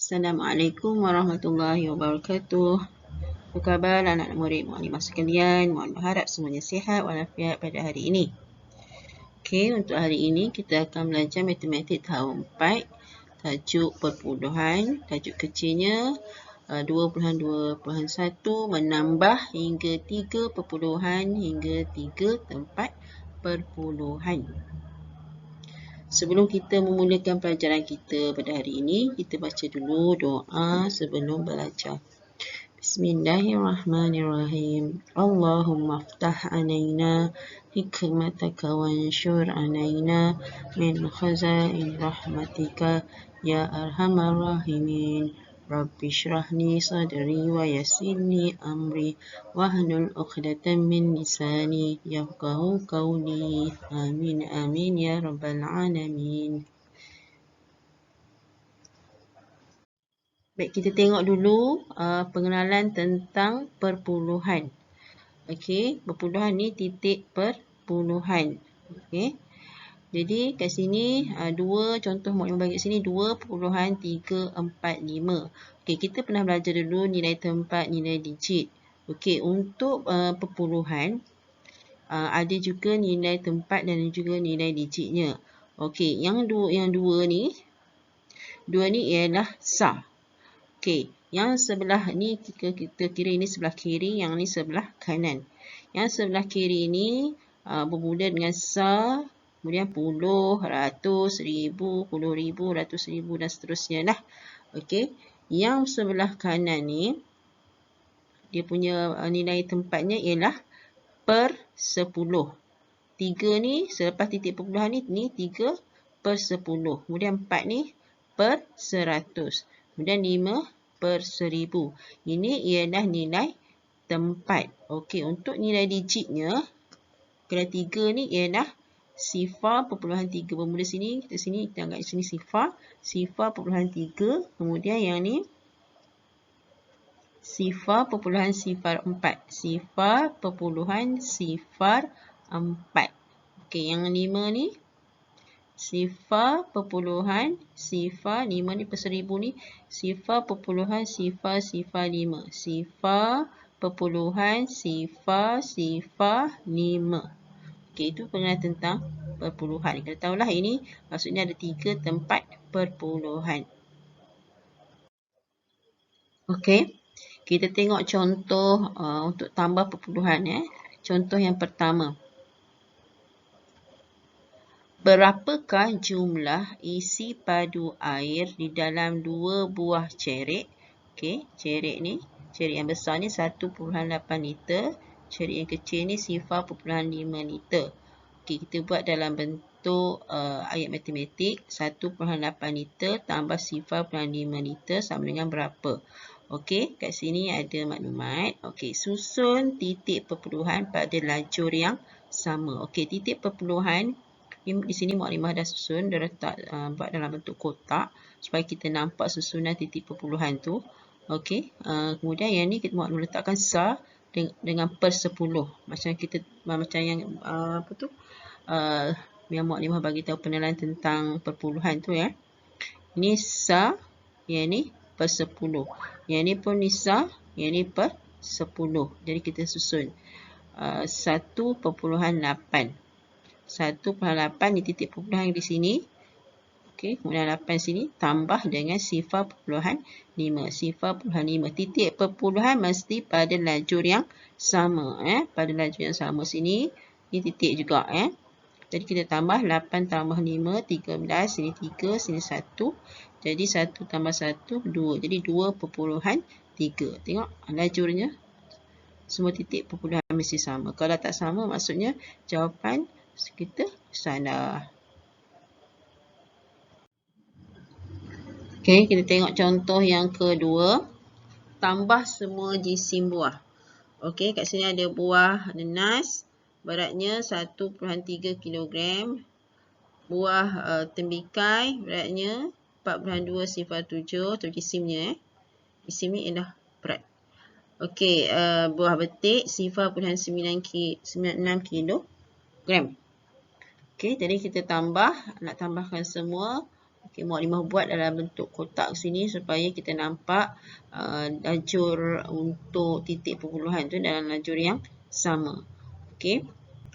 Assalamualaikum warahmatullahi wabarakatuh. Apa khabar anak murid muklimah sekalian? Mohon berharap semuanya sihat walafiat pada hari ini. Okey, untuk hari ini kita akan belajar matematik tahun 4, tajuk perpuluhan, tajuk kecilnya 2.2.1 menambah hingga 3 perpuluhan hingga 3 tempat perpuluhan. Sebelum kita memulakan pelajaran kita pada hari ini, kita baca dulu doa sebelum belajar. Bismillahirrahmanirrahim. Allahumma aftah alaina hikmataka wanshur alaina min khazain rahmatika ya arhamar rahimin. Rabbi shrahli sadri wa yassirli amri wahlul 'uqdatam min lisani yafqahu qawli. Amin amin ya rabbal alamin. Baik, kita tengok dulu pengenalan tentang perpuluhan. Okey, perpuluhan ni titik perpuluhan. Okey. Jadi kat sini dua contoh maklumat bagi sini 2.345. Okey, kita pernah belajar dulu nilai tempat, nilai digit. Okey, untuk perpuluhan ada juga nilai tempat dan juga nilai digitnya. Okey, yang dua ni ialah sah. Okey, yang sebelah ni kita kira ini sebelah kiri, yang ni sebelah kanan. Yang sebelah kiri ni bermula dengan sah, kemudian puluh, ratus, ribu, puluh ribu, ratus ribu dan seterusnya lah. Okey, yang sebelah kanan ni dia punya nilai tempatnya ialah per 10. 3 ni selepas titik perpuluhan ni 3 per 10. Kemudian 4 ni per 100. Kemudian 5 per 1000. Ini ialah nilai tempat. Okey, untuk nilai digitnya, kalau 3 ni ialah sifar perpuluhan 3. Bermula sini, kita anggap sini sifar perpuluhan 3. Kemudian yang ni sifar perpuluhan sifar 4. Sifar perpuluhan sifar 4. Okey, yang 5 ni sifar perpuluhan sifar 5 ni per 1000 ni sifar perpuluhan sifar 5. Sifar perpuluhan sifar 5. Okey, itu pengenalan tentang perpuluhan. Kita tahulah ini maksudnya ada 3 tempat perpuluhan. Okey, kita tengok contoh untuk tambah perpuluhan. Contoh yang pertama. Berapakah jumlah isi padu air di dalam 2 buah cerek? Okey, cerek yang besar ni 1.8 liter. Cerek yang kecil ni 0.5 liter. Okey, kita buat dalam bentuk ayat matematik. 1.8 liter tambah 0.5 liter sama dengan berapa? Okey, kat sini ada maklumat. Okey, susun titik perpuluhan pada lajur yang sama. Okey, titik perpuluhan di sini muklimah dah susun, dah letak buat dalam bentuk kotak supaya kita nampak susunan titik perpuluhan tu. Okey, kemudian yang ni kita muklimah letakkan sah dengan per 10. Macam yang yang muklimah bagi tahu pengenalan tentang perpuluhan tu ya. Ini sah, yang ni per 10. Yang ni pun ni sah, yang ni per 10. Jadi kita susun 1.8. 1.8 di titik perpuluhan di sini. Okey, kemudian 8 sini tambah dengan 0.5. 0.5. Titik perpuluhan mesti pada lajur yang sama. Pada lajur yang sama sini. Ini titik juga. Jadi kita tambah 8 tambah 5, 13. Sini 3, sini 1. Jadi 1 tambah 1, 2. Jadi 2.3. Tengok lajurnya. Semua titik perpuluhan mesti sama. Kalau tak sama, maksudnya jawapan kita salah. Okey, kita tengok contoh yang kedua. Tambah semua jisim buah. Okey, kat sini ada buah nanas. Beratnya 1.3 kg. Buah tembikai. Beratnya 4.207. Itu jisimnya. Jisim ni ialah berat. Okey, buah betik 0.96 kg. Okey, jadi kita nak tambahkan semua Okay, Mukadimah buat dalam bentuk kotak sini supaya kita nampak lajur untuk titik perpuluhan tu dalam lajur yang sama. Okay.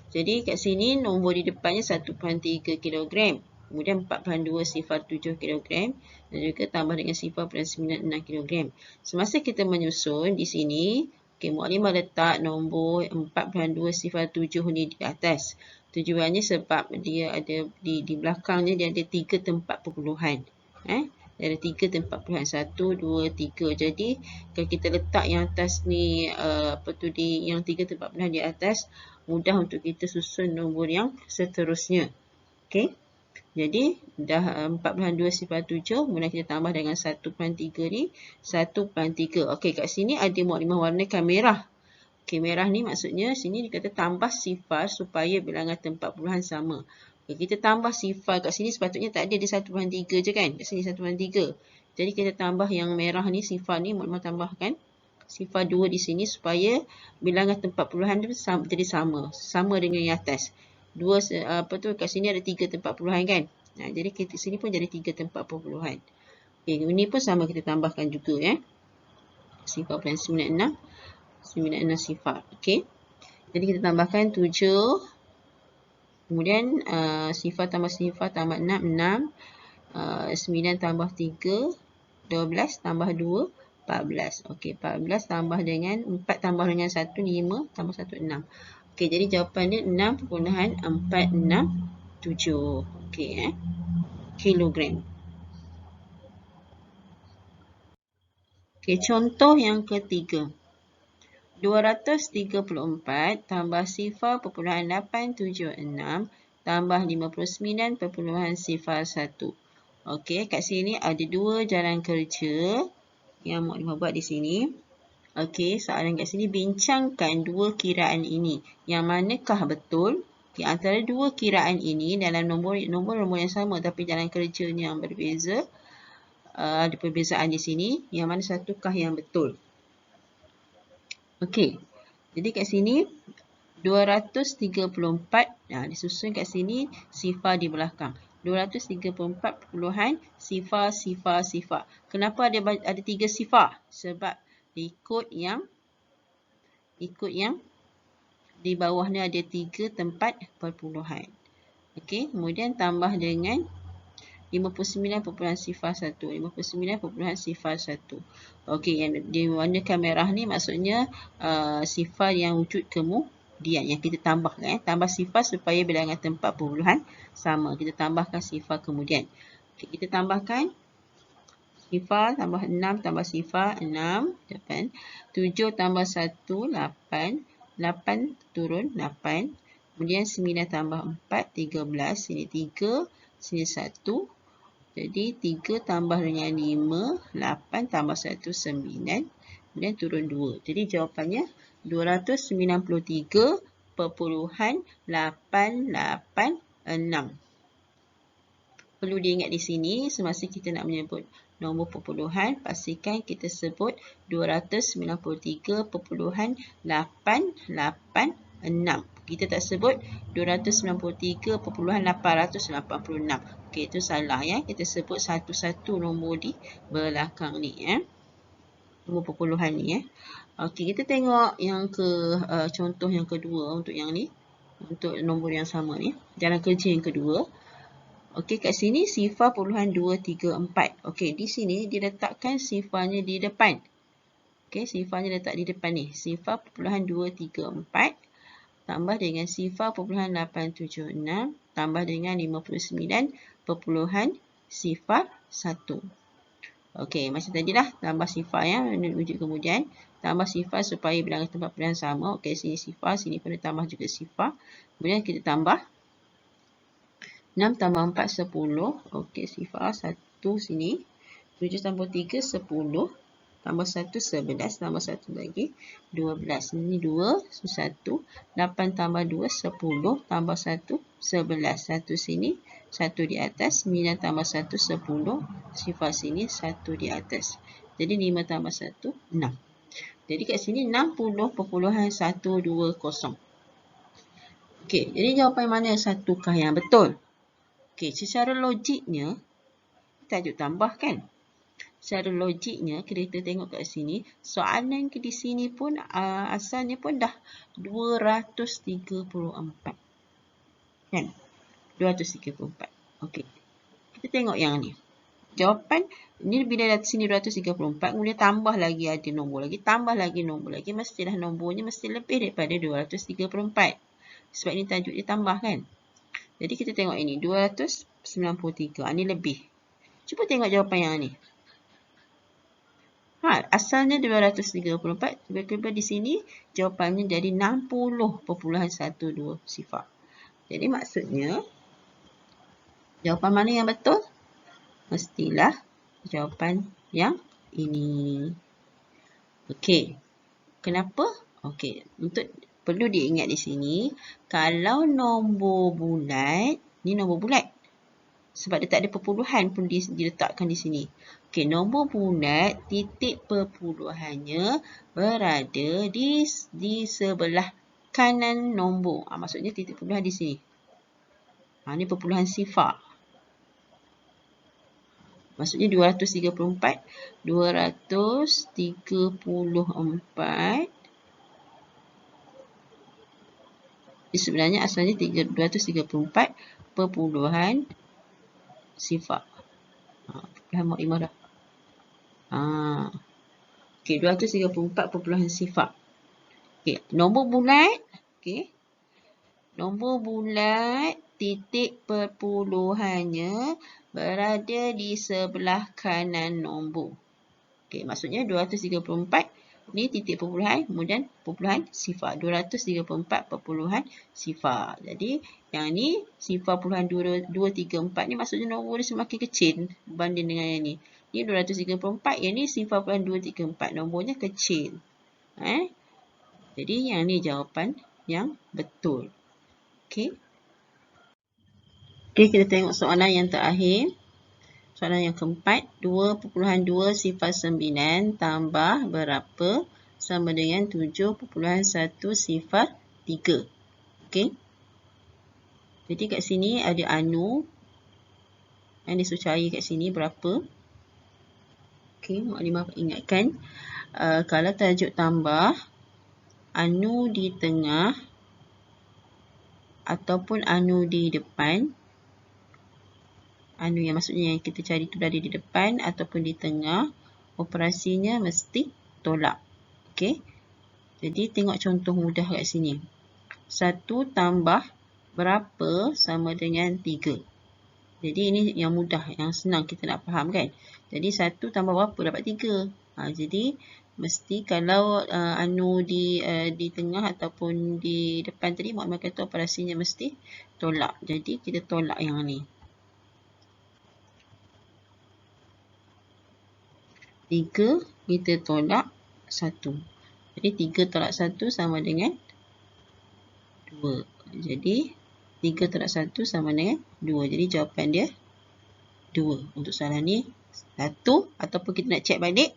Jadi kat sini nombor di depannya 1.3 kg. Kemudian 4.2 sifar 7 kg dan juga tambah dengan sifar 96 kg. Semasa kita menyusun di sini, okay, Mukadimah letak nombor 4.2 sifar 7 ni di atas. Tujuannya sebab dia ada di belakangnya dia ada 3 tempat perpuluhan. Dia ada 3 tempat perpuluhan. 1, 2, 3. Jadi kalau kita letak yang atas ni yang 3 tempat perpuluhan di atas, mudah untuk kita susun nombor yang seterusnya. Okey. Jadi dah 4.2 sifar 7, kemudian kita tambah dengan 1.3 ni, 1.3. Okey, kat sini ada Mukadimah warnakan merah. Okey, merah ni maksudnya sini dikata tambah sifar supaya bilangan tempat perpuluhan sama. Okay, kita tambah sifar kat sini sepatutnya tak ada, dia 1.3 je kan. Kat sini 1.3. Jadi kita tambah yang merah ni, sifar ni, Mukadimah tambahkan sifar 2 di sini supaya bilangan tempat perpuluhan dia jadi sama. Sama dengan yang atas. Kat sini ada 3 tempat perpuluhan kan. Jadi kita sini pun jadi 3 tempat perpuluhan. Okay, ini pun sama kita tambahkan juga sifar 96 sifar. Okay. Jadi kita tambahkan 7. Kemudian sifar tambah 6, 9 tambah 3, 12 tambah 2, 14. Okey, 14 tambah dengan 4 tambah dengan 1, 5 tambah 1, 6. Okey, jadi jawapan dia 6.467. Okey, kilogram. Okey, contoh yang ketiga. 234 tambah sifar perpuluhan 876 tambah 59 perpuluhan sifar 1. Okey, kat sini ada dua jalan kerja yang Mukadimah buat di sini. Okey, soalan kat sini bincangkan dua kiraan ini. Yang manakah betul di antara dua kiraan ini dalam nombor yang sama tapi jalan kerjanya yang berbeza. Ada perbezaan di sini. Yang mana satukah yang betul? Okey. Jadi kat sini 234 disusun kat sini sifar di belakang. 234 perpuluhan sifar. Kenapa ada 3 sifar? Sebab ikut yang di bawah ni ada 3 tempat perpuluhan. Okey, kemudian tambah dengan 59 perpuluhan sifar 1. 59 perpuluhan sifar 1. Okey, yang diwarnakan merah ni maksudnya sifar yang wujud kemudian yang kita tambahkan. Tambah sifar supaya bilangan tempat perpuluhan sama. Kita tambahkan sifar kemudian. Okey, kita tambahkan sifar tambah 6 tambah sifar 6. 7 tambah 1, 8. 8 turun 8. Kemudian 9 tambah 4, 13. Sini 3. Sini 1. Jadi 3 tambah dengan 5, 8 tambah 1, 9. Kemudian turun 2. Jadi jawapannya 293.886. Perlu diingat di sini, semasa kita nak menyebut nombor perpuluhan, pastikan kita sebut 293.886. Kita tak sebut 293.886. Okey, itu salah ya. Kita sebut satu-satu nombor di belakang ni nombor perpuluhan ni Okey, kita tengok yang contoh yang kedua untuk yang ni. Untuk nombor yang sama ni. Jalan kerja yang kedua. Okey, kat sini sifar perpuluhan 2, 3, 4. Okey, di sini diletakkan sifarnya di depan. Okey, sifarnya letak di depan ni. Sifar perpuluhan 2, 3, 4. Tambah dengan sifar perpuluhan 876 tambah dengan 59 perpuluhan sifar 1. Okey, macam tadilah tambah sifar wujud kemudian. Tambah sifar supaya bilangan tempat perpuluhan sama. Okey, sini sifar, sini pun tambah juga sifar. Kemudian kita tambah 6 tambah 4, 10. Okey, sifar 1 sini. 7 tambah 3, 10. Tambah 1, 11. Tambah 1 lagi, 12. Ini 2, 1. 8 tambah 2, 10. Tambah 1, 11. 1 sini, 1 di atas. 9 tambah 1, 10. Sifar sini, 1 di atas. Jadi 5 tambah 1, 6. Jadi kat sini 60.120. Okey, jadi jawapan mana satukah yang betul? Okey, secara logiknya, tajuk tambah kan. Secara logiknya, kita tengok kat sini, soalan di sini pun asalnya pun dah 234. Kan? 234. Okey. Kita tengok yang ni. Jawapan ni bila dah sini 234, kemudian tambah lagi ada nombor lagi, tambah lagi nombor lagi, mestilah nombornya mesti lebih daripada 234. Sebab ni tajuk dia tambah kan. Jadi kita tengok ini 293. Ni lebih. Cuba tengok jawapan yang ni. Asalnya 234, tiba-tiba di sini jawapannya jadi 60.12 sifar. Jadi maksudnya jawapan mana yang betul? Mestilah jawapan yang ini. Okey. Kenapa? Okey, perlu diingat di sini, kalau nombor bulat, ni nombor bulat. Sebab dia tak ada perpuluhan pun diletakkan di sini. Okey, nombor bulat, titik perpuluhannya berada di sebelah kanan nombor. Maksudnya titik perpuluhan di sini. Ni perpuluhan sifar. Maksudnya 234 sebenarnya asalnya 234 perpuluhan sifar. Perpuluhan mak 5 dah. Okey, 234 perpuluhan sifar. Okey, nombor bulat. Okey. Nombor bulat, titik perpuluhannya berada di sebelah kanan nombor. Okey, maksudnya 234 ni titik perpuluhan, kemudian perpuluhan sifar. 234 perpuluhan sifar. Jadi, yang ni sifar puluhan 234 ni maksudnya nombor dia semakin kecil berbanding dengan yang ni. Ni 234, yang ni sifar puluhan 234. Nombornya kecil. Jadi, yang ni jawapan yang betul. Okey. Okey, kita tengok soalan yang terakhir. Soalan yang keempat, 2.2 sifar 9 tambah berapa sama dengan 7.1 sifar 3. Okey. Jadi kat sini ada anu yang disuruh cari kat sini berapa. Okey, Maklimah ingatkan, kalau tajuk tambah, anu di tengah ataupun anu di depan, anu yang maksudnya yang kita cari tu berada di depan ataupun di tengah, operasinya mesti tolak. Okey. Jadi tengok contoh mudah kat sini. 1 tambah berapa sama dengan 3. Jadi ini yang mudah, yang senang kita nak faham kan. Jadi 1 tambah berapa dapat 3. Jadi mesti kalau anu di tengah ataupun di depan tadi, maknanya kata operasinya mesti tolak. Jadi kita tolak yang ni. 3 kita tolak 1. Jadi 3 tolak 1 sama dengan 2. Jadi 3 tolak 1 sama dengan 2. Jadi jawapan dia 2. Untuk soalan ni 1, ataupun kita nak check balik.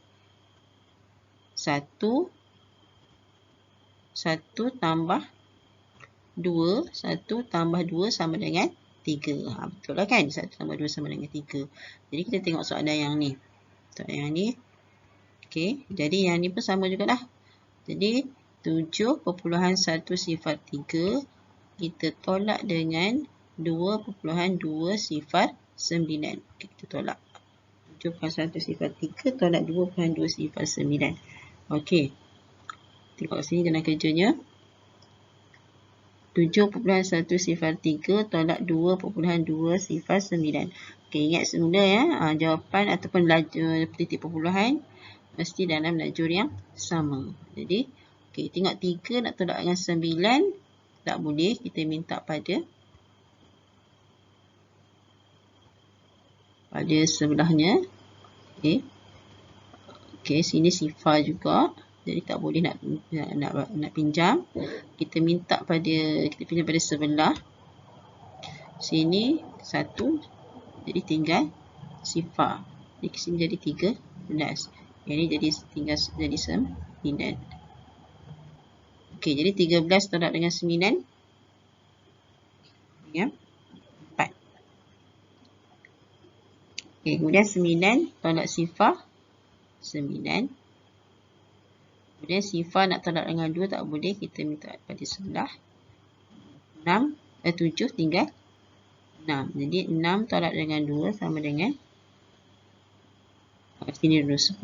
1 tambah 2. 1 tambah 2 sama dengan 3. Betul lah kan? 1 tambah 2 sama dengan 3. Jadi kita tengok soalan yang ni. Soalan yang ni. Okey. Jadi yang ni pun sama juga lah. Jadi 7.1 sifar 3 kita tolak dengan 2.2 sifar 9. Okay, kita tolak. 7.1 sifar 3 tolak 2.2 sifar 9. Okey. Tengok kat sini jalan kerjanya. 7.1 sifar 3 tolak 2.2 sifar 9. Okey, ingat semula ya. Jawapan ataupun titik perpuluhan mesti dalam lajur yang sama. Jadi, okey, tengok 3 nak tolak dengan 9. Tak boleh. Kita minta pada sebelahnya. Okey. Okey, sini sifar juga. Jadi tak boleh nak pinjam. Kita pinjam pada sebelah. Sini 1. Jadi tinggal sifar. Jadi sini jadi 13. Yang ni jadi 9. Okey, jadi 13 tolak dengan 9. Ya. 4. Okey, kemudian 9 tolak sifar 9. Kemudian sifar nak tolak dengan 2 tak boleh, kita minta pada sebelah. 7 tinggal 6. Jadi 6 tolak dengan 2 sama dengan sini dulu 10.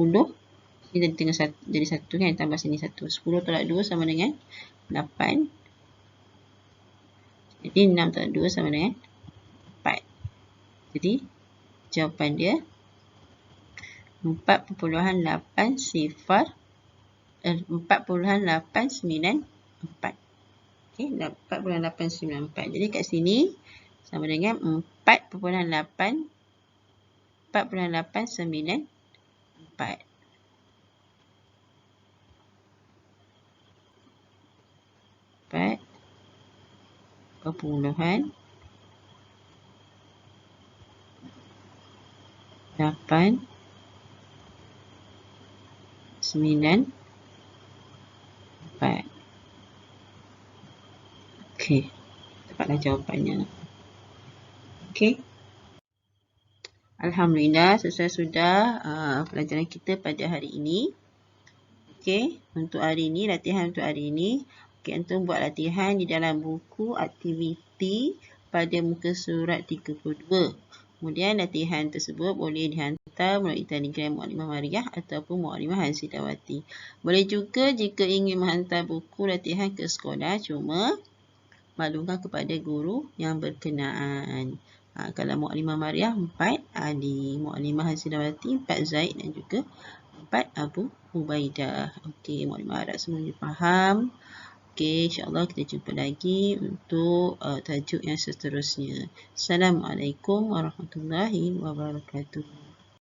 Ini jadi 1 kan, tambah sini 1. 10 tolak 2 sama dengan 8. Jadi 6 tolak 2 sama dengan 4. Jadi jawapan dia 4.8 sifar 4.894. Okey, 4.894. Jadi kat sini sama dengan 4.894. 4.894 Okey, dapatlah jawapannya. Okey. Alhamdulillah, selesai sudah pelajaran kita pada hari ini. Okey, untuk hari ini, latihan untuk hari ini. Okey, antum buat latihan di dalam buku aktiviti pada muka surat 32. Kemudian latihan tersebut boleh dihantar melalui Telegram Mukadimah Mariah ataupun Mukadimah Hansidawati. Boleh juga jika ingin menghantar buku latihan ke sekolah, cuma maklumkan kepada guru yang berkenaan. Kalau Mukadimah Mariah 4 Ali, Mukadimah Hansidawati 4 Zaid dan juga 4 Abu Ubaidah. Okey, Mukadimah harap semuanya faham. Okey, insya-Allah kita jumpa lagi untuk tajuk yang seterusnya. Assalamualaikum warahmatullahi wabarakatuh.